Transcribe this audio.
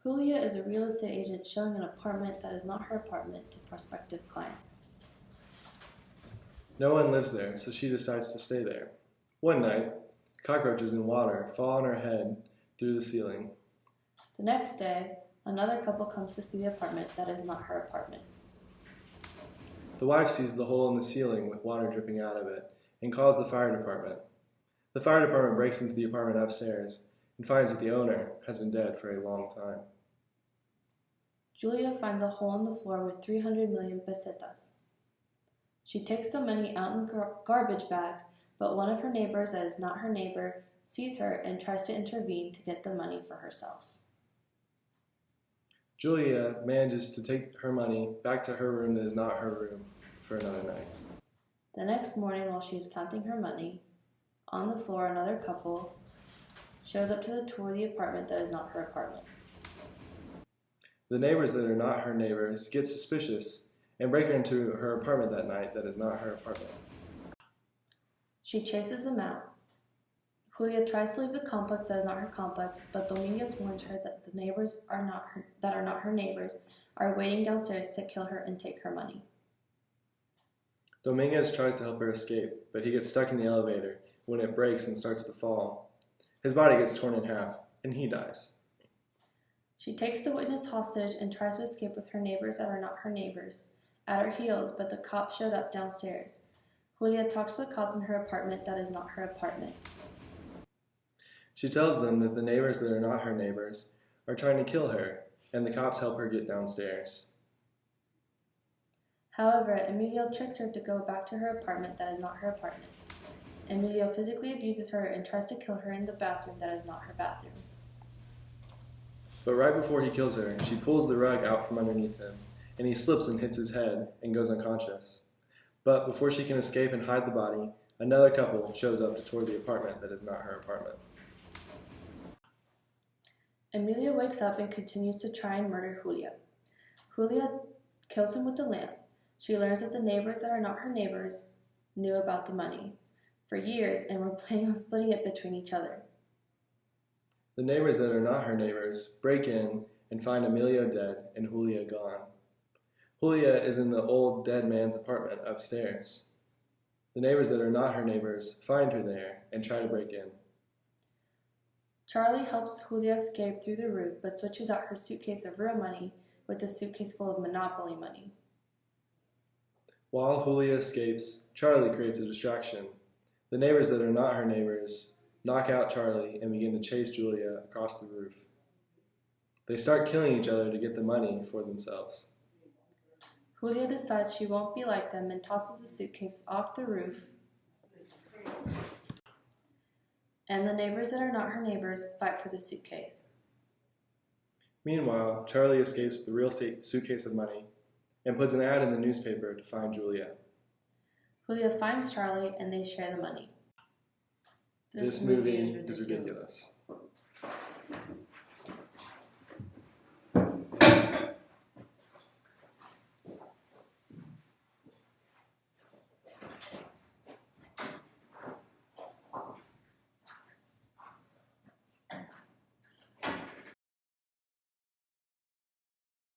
Julia is a real estate agent showing an apartment that is not her apartment to prospective clients. No one lives there, so she decides to stay there. One night, cockroaches in water fall on her head through the ceiling. The next day, another couple comes to see the apartment that is not her apartment. The wife sees the hole in the ceiling with water dripping out of it and calls the fire department. The fire department breaks into the apartment upstairs and finds that the owner has been dead for a long time. Julia finds a hole in the floor with 300 million pesetas. She takes the money out in garbage bags, but one of her neighbors that is not her neighbor sees her and tries to intervene to get the money for herself. Julia manages to take her money back to her room that is not her room for another night. The next morning, while she is counting her money, on the floor another couple shows up to the tour of the apartment that is not her apartment. The neighbors that are not her neighbors get suspicious and break her into her apartment that night that is not her apartment. She chases them out. Julia tries to leave the complex that is not her complex, but Dominguez warns her that the neighbors are not her neighbors are waiting downstairs to kill her and take her money. Dominguez tries to help her escape, but he gets stuck in the elevator when it breaks and starts to fall. His body gets torn in half, and he dies. She takes the witness hostage and tries to escape with her neighbors that are not her neighbors at her heels, but the cops showed up downstairs. Julia talks to the cops in her apartment that is not her apartment. She tells them that the neighbors that are not her neighbors are trying to kill her, and the cops help her get downstairs. However, Emilio tricks her to go back to her apartment that is not her apartment. Emilio physically abuses her and tries to kill her in the bathroom that is not her bathroom. But right before he kills her, she pulls the rug out from underneath him, and he slips and hits his head and goes unconscious. But before she can escape and hide the body, another couple shows up to tour the apartment that is not her apartment. Emilio wakes up and continues to try and murder Julia. Julia kills him with the lamp. She learns that the neighbors that are not her neighbors knew about the money for years and were planning on splitting it between each other. The neighbors that are not her neighbors break in and find Emilio dead and Julia gone. Julia is in the old dead man's apartment upstairs. The neighbors that are not her neighbors find her there and try to break in. Charlie helps Julia escape through the roof, but switches out her suitcase of real money with a suitcase full of Monopoly money. While Julia escapes, Charlie creates a distraction. The neighbors that are not her neighbors knock out Charlie and begin to chase Julia across the roof. They start killing each other to get the money for themselves. Julia decides she won't be like them and tosses the suitcase off the roof. And the neighbors that are not her neighbors fight for the suitcase. Meanwhile, Charlie escapes with the real suitcase of money and puts an ad in the newspaper to find Julia. Julia finds Charlie and they share the money. This movie is ridiculous.